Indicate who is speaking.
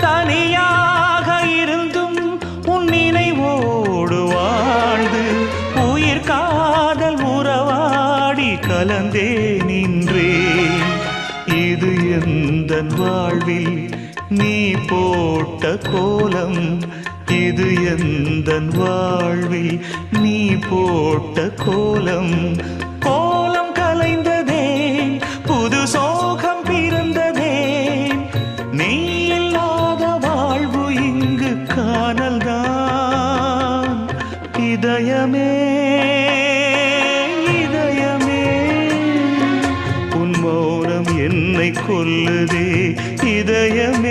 Speaker 1: தனியாக இருந்தும் உன் நினைவோடு வாழ்ந்து உயிர் காதல் உறவாடி கலந்தே நின்றேன். இது எந்தன் வாழ்வில் நீ போட்ட கோலம், இது எந்தன் வாழ்வில் நீ போட்ட கோலம். கோலம் கலைந்ததே, புது சோகம் பிறந்ததே, நீ இல்லாத வாழ்வு இங்கு காணல்தான். இதயமே இதயமே உன் மௌனம் என்னை கொல்லுதே. இதயமே